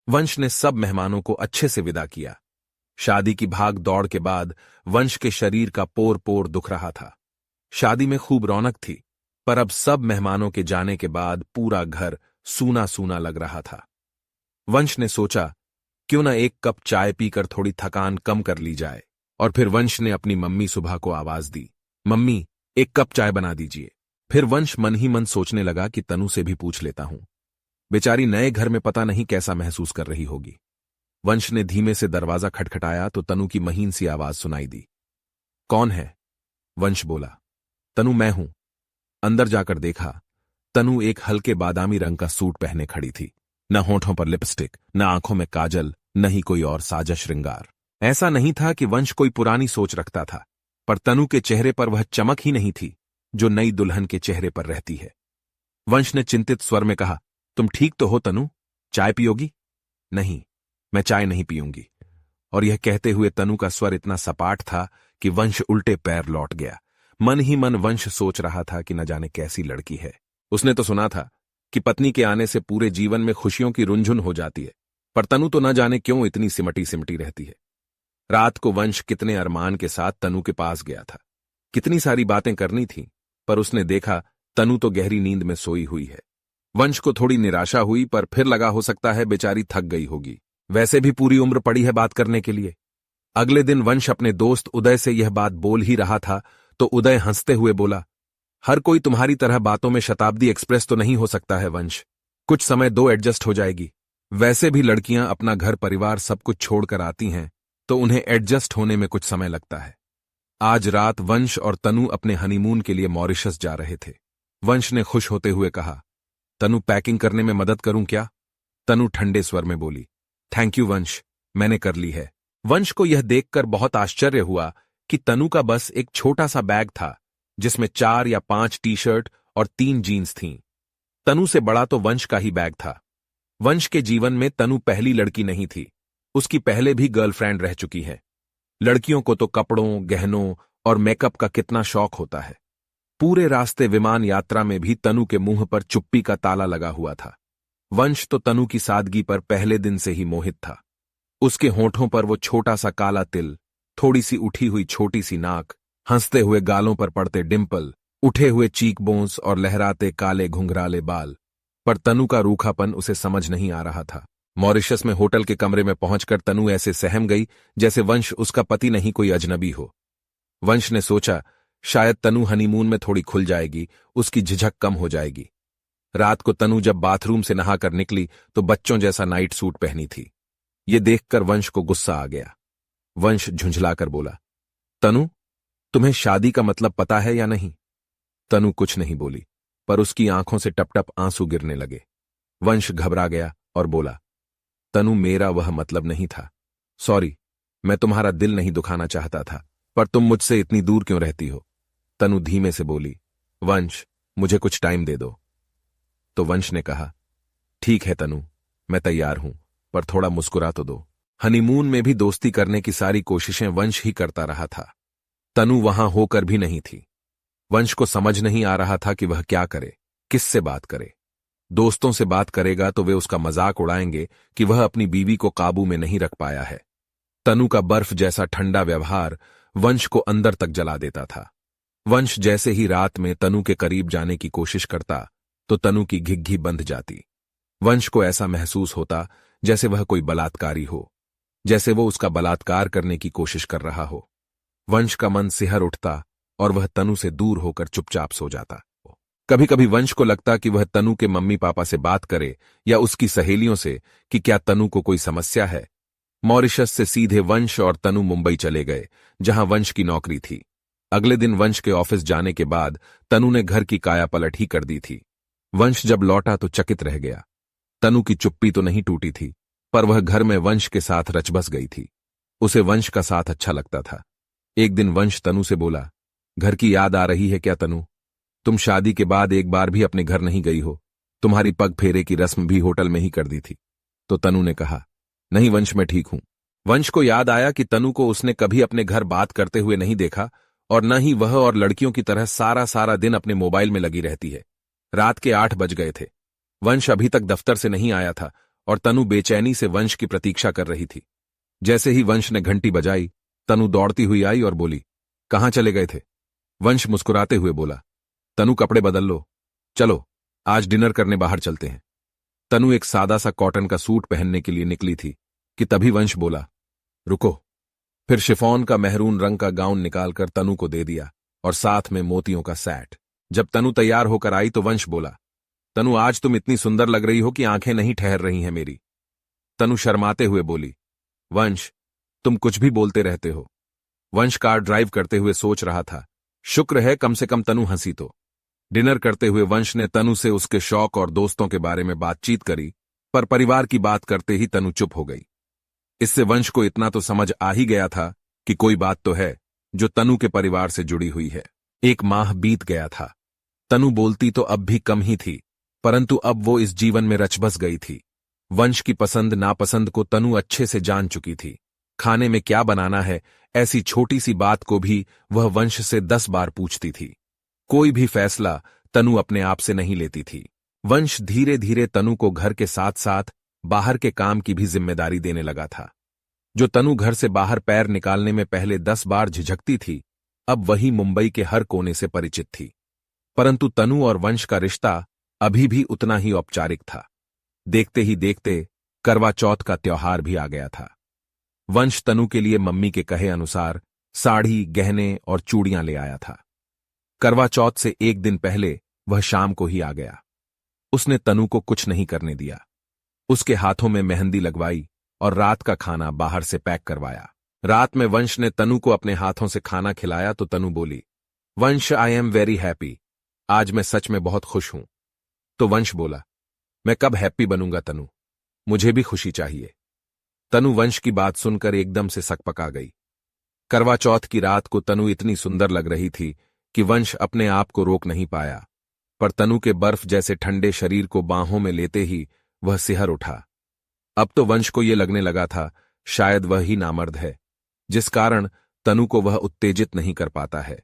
वंश ने सब मेहमानों को अच्छे से विदा किया। शादी की भाग दौड़ के बाद वंश के शरीर का पोर पोर दुख रहा था। शादी में खूब रौनक थी, पर अब सब मेहमानों के जाने के बाद पूरा घर सूना सूना लग रहा था। वंश ने सोचा, क्यों न एक कप चाय पीकर थोड़ी थकान कम कर ली जाए। और फिर वंश ने अपनी मम्मी सुभा को आवाज दी, मम्मी, एक कप चाय बना दीजिए। फिर वंश मन ही मन सोचने लगा कि तनु से भी पूछ लेता हूं। बेचारी नए घर में पता नहीं कैसा महसूस कर रही होगी। वंश ने धीमे से दरवाजा खटखटाया तो तनु की महीन सी आवाज सुनाई दी। कौन है? वंश बोला। तनु, मैं हूं। अंदर जाकर देखा, तनु एक हल्के बादामी रंग का सूट पहने खड़ी थी। न होठों पर लिपस्टिक, न आंखों में काजल, न ही कोई और साजा श्रृंगार। ऐसा नहीं था कि वंश कोई पुरानी सोच रखता था, पर तनु के चेहरे पर वह चमक ही नहीं थी जो नई दुल्हन के चेहरे पर रहती है। वंश ने चिंतित स्वर में कहा, तुम ठीक तो हो तनु? चाय पियोगी? नहीं, मैं चाय नहीं पीऊंगी। और यह कहते हुए तनु का स्वर इतना सपाट था कि वंश उल्टे पैर लौट गया। मन ही मन वंश सोच रहा था कि न जाने कैसी लड़की है। उसने तो सुना था कि पत्नी के आने से पूरे जीवन में खुशियों की रुंझुन हो जाती है, पर तनु तो न जाने क्यों इतनी सिमटी सिमटी रहती है। रात को वंश कितने अरमान के साथ तनु के पास गया था। कितनी सारी बातें करनी थीं, पर उसने देखा तनु तो गहरी नींद में सोई हुई है। वंश को थोड़ी निराशा हुई, पर फिर लगा हो सकता है बेचारी थक गई होगी। वैसे भी पूरी उम्र पड़ी है बात करने के लिए। अगले दिन वंश अपने दोस्त उदय से यह बात बोल ही रहा था तो उदय हंसते हुए बोला, हर कोई तुम्हारी तरह बातों में शताब्दी एक्सप्रेस तो नहीं हो सकता है वंश। कुछ समय दो, एडजस्ट हो जाएगी। वैसे भी लड़कियां अपना घर परिवार सब कुछ छोड़कर आती हैं तो उन्हें एडजस्ट होने में कुछ समय लगता है। आज रात वंश और तनु अपने हनीमून के लिए मॉरिशस जा रहे थे। वंश ने खुश होते हुए कहा, तनु, पैकिंग करने में मदद करूं क्या? तनु ठंडे स्वर में बोली, थैंक यू वंश, मैंने कर ली है। वंश को यह देखकर बहुत आश्चर्य हुआ कि तनु का बस एक छोटा सा बैग था जिसमें 4 या 5 टी शर्ट और 3 जीन्स थीं। तनु से बड़ा तो वंश का ही बैग था। वंश के जीवन में तनु पहली लड़की नहीं थी, उसकी पहले भी गर्लफ्रेंड रह चुकी है। लड़कियों को तो कपड़ों, गहनों और मेकअप का कितना शौक होता है। पूरे रास्ते विमान यात्रा में भी तनु के मुंह पर चुप्पी का ताला लगा हुआ था। वंश तो तनु की सादगी पर पहले दिन से ही मोहित था। उसके होठों पर वो छोटा सा काला तिल, थोड़ी सी उठी हुई छोटी सी नाक, हंसते हुए गालों पर पड़ते डिंपल, उठे हुए चीक बोन्स और लहराते काले घुंघराले बाल। पर तनु का रूखापन उसे समझ नहीं आ रहा था। मॉरिशस में होटल के कमरे में पहुंचकर तनु ऐसे सहम गई जैसे वंश उसका पति नहीं कोई अजनबी हो। वंश ने सोचा, शायद तनु हनीमून में थोड़ी खुल जाएगी, उसकी झिझक कम हो जाएगी। रात को तनु जब बाथरूम से नहाकर निकली तो बच्चों जैसा नाइट सूट पहनी थी। ये देखकर वंश को गुस्सा आ गया। वंश झुंझलाकर बोला, तनु, तुम्हें शादी का मतलब पता है या नहीं? तनु कुछ नहीं बोली, पर उसकी आंखों से टप टप आंसू गिरने लगे। वंश घबरा गया और बोला, तनु, मेरा वह मतलब नहीं था। सॉरी, मैं तुम्हारा दिल नहीं दुखाना चाहता था, पर तुम मुझसे इतनी दूर क्यों रहती हो? तनु धीमे से बोली, वंश, मुझे कुछ टाइम दे दो। तो वंश ने कहा, ठीक है तनु, मैं तैयार हूं, पर थोड़ा मुस्कुरा तो दो। हनीमून में भी दोस्ती करने की सारी कोशिशें वंश ही करता रहा था। तनु वहां होकर भी नहीं थी। वंश को समझ नहीं आ रहा था कि वह क्या करे, किससे बात करे। दोस्तों से बात करेगा तो वे उसका मजाक उड़ाएंगे कि वह अपनी बीवी को काबू में नहीं रख पाया है। तनु का बर्फ जैसा ठंडा व्यवहार वंश को अंदर तक जला देता था। वंश जैसे ही रात में तनु के करीब जाने की कोशिश करता तो तनु की घिघी बंध जाती। वंश को ऐसा महसूस होता जैसे वह कोई बलात्कारी हो, जैसे वो उसका बलात्कार करने की कोशिश कर रहा हो। वंश का मन सिहर उठता और वह तनु से दूर होकर चुपचाप सो जाता। कभी कभी वंश को लगता कि वह तनु के मम्मी पापा से बात करे या उसकी सहेलियों से कि क्या तनु को कोई समस्या है। मॉरिशस से सीधे वंश और तनु मुंबई चले गए, जहां वंश की नौकरी थी। अगले दिन वंश के ऑफिस जाने के बाद तनु ने घर की काया पलट ही कर दी थी। वंश जब लौटा तो चकित रह गया। तनु की चुप्पी तो नहीं टूटी थी, पर वह घर में वंश के साथ रचबस गई थी। उसे वंश का साथ अच्छा लगता था। एक दिन वंश तनु से बोला, घर की याद आ रही है क्या तनु? तुम शादी के बाद एक बार भी अपने घर नहीं गई हो। तुम्हारी पग फेरे की रस्म भी होटल में ही कर दी थी। तो तनु ने कहा, नहीं वंश, मैं ठीक हूं। वंश को याद आया कि तनु को उसने कभी अपने घर बात करते हुए नहीं देखा और न ही वह और लड़कियों की तरह सारा सारा दिन अपने मोबाइल में लगी रहती है। रात के 8 बज गए थे। वंश अभी तक दफ्तर से नहीं आया था और तनु बेचैनी से वंश की प्रतीक्षा कर रही थी। जैसे ही वंश ने घंटी बजाई, तनु दौड़ती हुई आई और बोली, कहाँ चले गए थे? वंश मुस्कुराते हुए बोला, तनु कपड़े बदल लो, चलो आज डिनर करने बाहर चलते हैं। तनु एक सादा सा कॉटन का सूट पहनने के लिए निकली थी कि तभी वंश बोला, रुको। फिर शिफॉन का मेहरून रंग का गाउन निकालकर तनु को दे दिया और साथ में मोतियों का सेट। जब तनु तैयार होकर आई तो वंश बोला, तनु आज तुम इतनी सुंदर लग रही हो कि आंखें नहीं ठहर रही हैं मेरी। तनु शर्माते हुए बोली, वंश तुम कुछ भी बोलते रहते हो। वंश कार ड्राइव करते हुए सोच रहा था, शुक्र है कम से कम तनु हंसी तो। डिनर करते हुए वंश ने तनु से उसके शौक और दोस्तों के बारे में बातचीत करी, पर परिवार की बात करते ही तनु चुप हो गई। इससे वंश को इतना तो समझ आ ही गया था कि कोई बात तो है जो तनु के परिवार से जुड़ी हुई है। 1 माह बीत गया था। तनु बोलती तो अब भी कम ही थी, परंतु अब वो इस जीवन में रचबस गई थी। वंश की पसंद नापसंद को तनु अच्छे से जान चुकी थी। खाने में क्या बनाना है, ऐसी छोटी सी बात को भी वह वंश से 10 बार पूछती थी। कोई भी फैसला तनु अपने आप से नहीं लेती थी। वंश धीरे धीरे तनु को घर के साथ साथ बाहर के काम की भी जिम्मेदारी देने लगा था। जो तनु घर से बाहर पैर निकालने में पहले 10 बार झिझकती थी, अब वही मुंबई के हर कोने से परिचित थी। परंतु तनु और वंश का रिश्ता अभी भी उतना ही औपचारिक था। देखते ही देखते करवा चौथ का त्योहार भी आ गया था। वंश तनु के लिए मम्मी के कहे अनुसार साड़ी, गहने और चूड़ियां ले आया था। करवा चौथ से 1 दिन पहले वह शाम को ही आ गया। उसने तनु को कुछ नहीं करने दिया। उसके हाथों में मेहंदी लगवाई और रात का खाना बाहर से पैक करवाया। रात में वंश ने तनु को अपने हाथों से खाना खिलाया तो तनु बोली, वंश आई एम वेरी हैप्पी, आज मैं सच में बहुत खुश हूं। तो वंश बोला, मैं कब हैप्पी बनूंगा तनु, मुझे भी खुशी चाहिए। तनु वंश की बात सुनकर एकदम से सकपका गई। करवा चौथ की रात को तनु इतनी सुंदर लग रही थी कि वंश अपने आप को रोक नहीं पाया, पर तनु के बर्फ जैसे ठंडे शरीर को बाहों में लेते ही वह सिहर उठा। अब तो वंश को यह लगने लगा था शायद वह ही नामर्द है, जिस कारण तनु को वह उत्तेजित नहीं कर पाता है।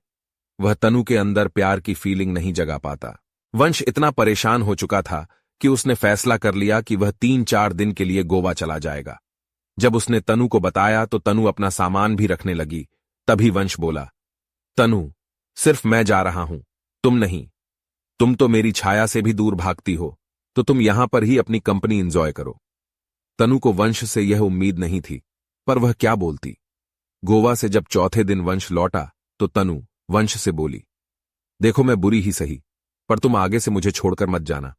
वह तनु के अंदर प्यार की फीलिंग नहीं जगा पाता। वंश इतना परेशान हो चुका था कि उसने फैसला कर लिया कि वह 3-4 दिन के लिए गोवा चला जाएगा। जब उसने तनु को बताया तो तनु अपना सामान भी रखने लगी। तभी वंश बोला, तनु सिर्फ मैं जा रहा हूं, तुम नहीं। तुम तो मेरी छाया से भी दूर भागती हो, तो तुम यहां पर ही अपनी कंपनी एंजॉय करो। तनु को वंश से यह उम्मीद नहीं थी, पर वह क्या बोलती। गोवा से जब चौथे दिन वंश लौटा तो तनु वंश से बोली, देखो मैं बुरी ही सही, पर तुम आगे से मुझे छोड़कर मत जाना।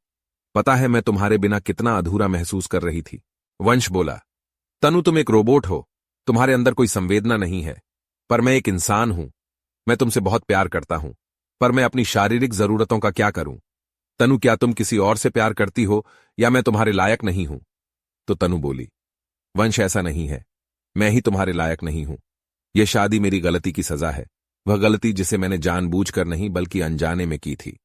पता है मैं तुम्हारे बिना कितना अधूरा महसूस कर रही थी। वंश बोला, तनु तुम एक रोबोट हो, तुम्हारे अंदर कोई संवेदना नहीं है, पर मैं एक इंसान हूं। मैं तुमसे बहुत प्यार करता हूं, पर मैं अपनी शारीरिक जरूरतों का क्या करूं। तनु क्या तुम किसी और से प्यार करती हो या मैं तुम्हारे लायक नहीं हूं? तो तनु बोली, वंश ऐसा नहीं है, मैं ही तुम्हारे लायक नहीं हूं। यह शादी मेरी गलती की सजा है, वह गलती जिसे मैंने जानबूझकर नहीं बल्कि अनजाने में की थी।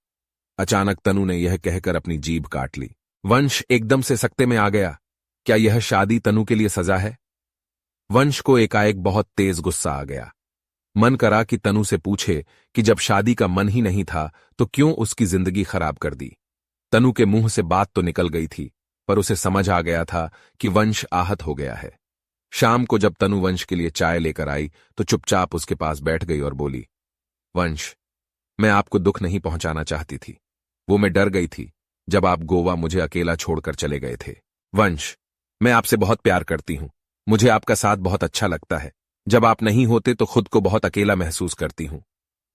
अचानक तनु ने यह कहकर अपनी जीभ काट ली। वंश एकदम से सकते में आ गया। क्या यह शादी तनु के लिए सजा है? वंश को एकाएक बहुत तेज गुस्सा आ गया। मन करा कि तनु से पूछे कि जब शादी का मन ही नहीं था तो क्यों उसकी जिंदगी खराब कर दी। तनु के मुंह से बात तो निकल गई थी, पर उसे समझ आ गया था कि वंश आहत हो गया है। शाम को जब तनु वंश के लिए चाय लेकर आई तो चुपचाप उसके पास बैठ गई और बोली, वंश मैं आपको दुख नहीं पहुंचाना चाहती थी, वो मैं डर गई थी जब आप गोवा मुझे अकेला छोड़कर चले गए थे। वंश मैं आपसे बहुत प्यार करती हूं, मुझे आपका साथ बहुत अच्छा लगता है। जब आप नहीं होते तो खुद को बहुत अकेला महसूस करती हूं।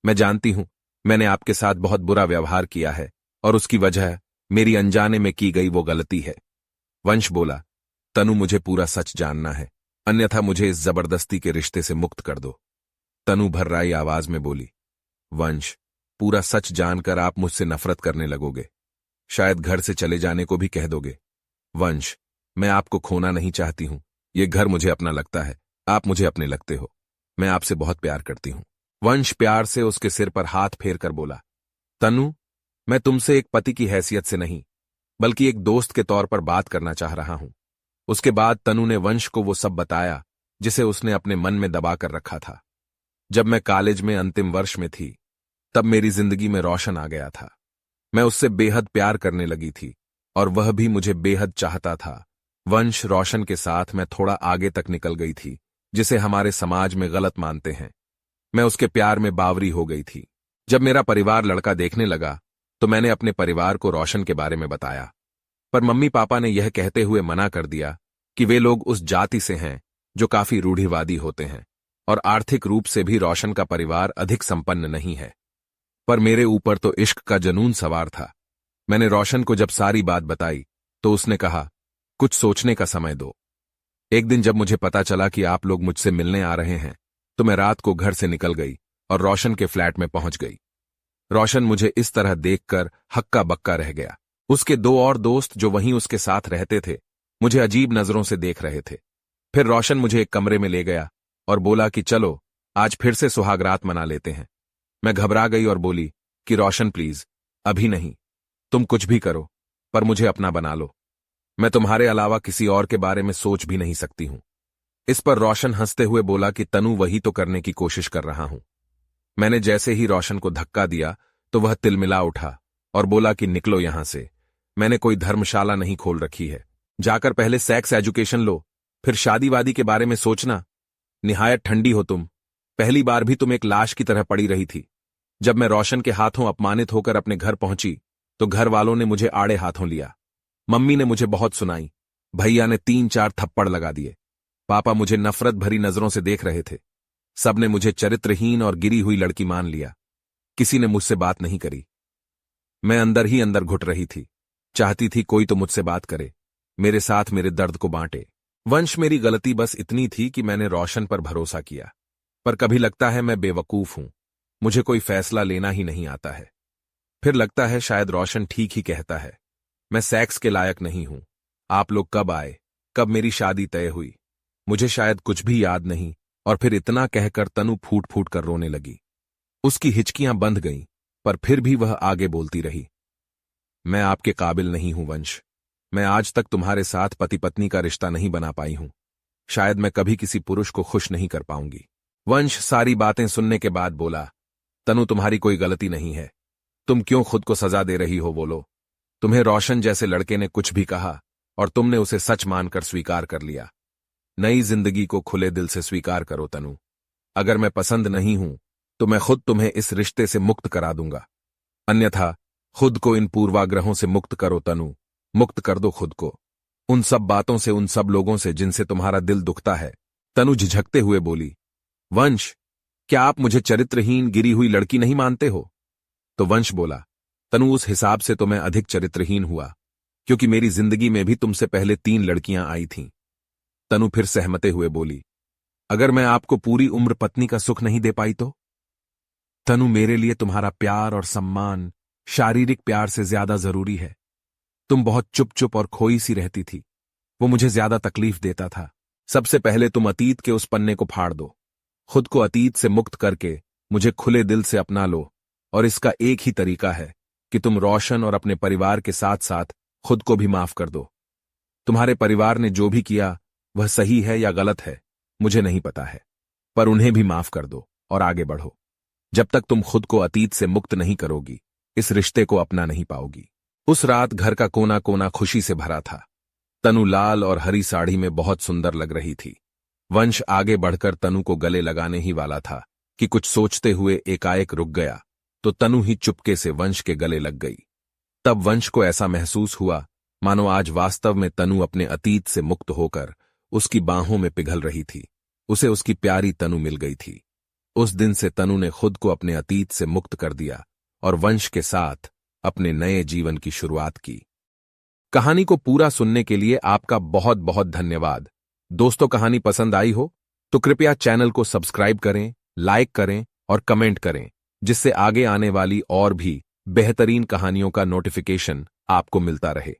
मैं जानती हूं मैंने आपके साथ बहुत बुरा व्यवहार किया है और उसकी वजह मेरी अनजाने में की गई वो गलती है। वंश बोला, तनु मुझे पूरा सच जानना है, अन्यथा मुझे इस जबरदस्ती के रिश्ते से मुक्त कर दो। तनु भर्राई आवाज में बोली, वंश पूरा सच जानकर आप मुझसे नफरत करने लगोगे, शायद घर से चले जाने को भी कह दोगे। वंश मैं आपको खोना नहीं चाहती हूं, यह घर मुझे अपना लगता है, आप मुझे अपने लगते हो। मैं आपसे बहुत प्यार करती हूं। वंश प्यार से उसके सिर पर हाथ फेर कर बोला, तनु मैं तुमसे एक पति की हैसियत से नहीं बल्कि एक दोस्त के तौर पर बात करना चाह रहा हूं। उसके बाद तनु ने वंश को वो सब बताया जिसे उसने अपने मन में दबा कर रखा था। जब मैं कॉलेज में अंतिम वर्ष में थी तब मेरी जिंदगी में रोशन आ गया था। मैं उससे बेहद प्यार करने लगी थी और वह भी मुझे बेहद चाहता था, वंश रोशन के साथ मैं थोड़ा आगे तक निकल गई थी, जिसे हमारे समाज में गलत मानते हैं। मैं उसके प्यार में बावरी हो गई थी। जब मेरा परिवार लड़का देखने लगा तो मैंने अपने परिवार को रोशन के बारे में बताया, पर मम्मी पापा ने यह कहते हुए मना कर दिया कि वे लोग उस जाति से हैं जो काफी रूढ़िवादी होते हैं और आर्थिक रूप से भी रोशन का परिवार अधिक संपन्न नहीं है। पर मेरे ऊपर तो इश्क का जुनून सवार था। मैंने रोशन को जब सारी बात बताई तो उसने कहा, कुछ सोचने का समय दो। एक दिन जब मुझे पता चला कि आप लोग मुझसे मिलने आ रहे हैं तो मैं रात को घर से निकल गई और रोशन के फ्लैट में पहुंच गई। रोशन मुझे इस तरह देखकर हक्का बक्का रह गया। उसके दो और दोस्त जो वहीं उसके साथ रहते थे मुझे अजीब नजरों से देख रहे थे। फिर रोशन मुझे एक कमरे में ले गया और बोला कि चलो आज फिर से सुहागरात मना लेते हैं। मैं घबरा गई और बोली कि रोशन प्लीज, अभी नहीं, तुम कुछ भी करो पर मुझे अपना बना लो। मैं तुम्हारे अलावा किसी और के बारे में सोच भी नहीं सकती हूं। इस पर रोशन हंसते हुए बोला कि तनु, वही तो करने की कोशिश कर रहा हूं। मैंने जैसे ही रोशन को धक्का दिया तो वह तिलमिला उठा और बोला कि निकलो यहां से, मैंने कोई धर्मशाला नहीं खोल रखी है, जाकर पहले सेक्स एजुकेशन लो, फिर शादी वादी के बारे में सोचना। निहायत ठंडी हो तुम, पहली बार भी तुम एक लाश की तरह पड़ी रही थी। जब मैं रोशन के हाथों अपमानित होकर अपने घर पहुंची तो घर वालों ने मुझे आड़े हाथों लिया। मम्मी ने मुझे बहुत सुनाई, भैया ने 3-4 थप्पड़ लगा दिए, पापा मुझे नफरत भरी नजरों से देख रहे थे। सबने मुझे चरित्रहीन और गिरी हुई लड़की मान लिया। किसी ने मुझसे बात नहीं करी। मैं अंदर ही अंदर घुट रही थी, चाहती थी कोई तो मुझसे बात करे, मेरे साथ मेरे दर्द को बांटे। वंश, मेरी गलती बस इतनी थी कि मैंने रोशन पर भरोसा किया, पर कभी लगता है मैं बेवकूफ हूं, मुझे कोई फैसला लेना ही नहीं आता है। फिर लगता है शायद रोशन ठीक ही कहता है, मैं सेक्स के लायक नहीं हूं। आप लोग कब आए, कब मेरी शादी तय हुई, मुझे शायद कुछ भी याद नहीं। और फिर इतना कहकर तनु फूट फूट कर रोने लगी। उसकी हिचकियां बंध गईं, पर फिर भी वह आगे बोलती रही, मैं आपके काबिल नहीं हूं वंश, मैं आज तक तुम्हारे साथ पति पत्नी का रिश्ता नहीं बना पाई हूं, शायद मैं कभी किसी पुरुष को खुश नहीं कर पाऊंगी। वंश सारी बातें सुनने के बाद बोला, तनु, तुम्हारी कोई गलती नहीं है, तुम क्यों खुद को सजा दे रही हो, बोलो। तुम्हें रोशन जैसे लड़के ने कुछ भी कहा और तुमने उसे सच मानकर स्वीकार कर लिया। नई जिंदगी को खुले दिल से स्वीकार करो तनु। अगर मैं पसंद नहीं हूं तो मैं खुद तुम्हें इस रिश्ते से मुक्त करा दूंगा, अन्यथा खुद को इन पूर्वाग्रहों से मुक्त करो तनु, मुक्त कर दो खुद को, उन सब बातों से, उन सब लोगों से जिनसे तुम्हारा दिल दुखता है। तनु झिझकते हुए बोली, वंश, क्या आप मुझे चरित्रहीन गिरी हुई लड़की नहीं मानते हो? तो वंश बोला, तनु, उस हिसाब से तो मैं अधिक चरित्रहीन हुआ, क्योंकि मेरी जिंदगी में भी तुमसे पहले 3 लड़कियां आई थीं। तनु फिर सहमते हुए बोली, अगर मैं आपको पूरी उम्र पत्नी का सुख नहीं दे पाई तो? तनु, मेरे लिए तुम्हारा प्यार और सम्मान शारीरिक प्यार से ज्यादा जरूरी है। तुम बहुत चुप चुप और खोई सी रहती थी, वो मुझे ज्यादा तकलीफ देता था। सबसे पहले तुम अतीत के उस पन्ने को फाड़ दो, खुद को अतीत से मुक्त करके मुझे खुले दिल से अपना लो, और इसका एक ही तरीका है कि तुम रोशन और अपने परिवार के साथ साथ खुद को भी माफ कर दो। तुम्हारे परिवार ने जो भी किया वह सही है या गलत है मुझे नहीं पता है, पर उन्हें भी माफ कर दो और आगे बढ़ो। जब तक तुम खुद को अतीत से मुक्त नहीं करोगी, इस रिश्ते को अपना नहीं पाओगी। उस रात घर का कोना कोना खुशी से भरा था। तनु लाल और हरी साड़ी में बहुत सुंदर लग रही थी। वंश आगे बढ़कर तनु को गले लगाने ही वाला था कि कुछ सोचते हुए एकाएक रुक गया, तो तनु ही चुपके से वंश के गले लग गई। तब वंश को ऐसा महसूस हुआ मानो आज वास्तव में तनु अपने अतीत से मुक्त होकर उसकी बाहों में पिघल रही थी। उसे उसकी प्यारी तनु मिल गई थी। उस दिन से तनु ने खुद को अपने अतीत से मुक्त कर दिया और वंश के साथ अपने नए जीवन की शुरुआत की। कहानी को पूरा सुनने के लिए आपका बहुत बहुत धन्यवाद। दोस्तों, कहानी पसंद आई हो तो कृपया चैनल को सब्सक्राइब करें, लाइक करें और कमेंट करें, जिससे आगे आने वाली और भी बेहतरीन कहानियों का नोटिफिकेशन आपको मिलता रहे।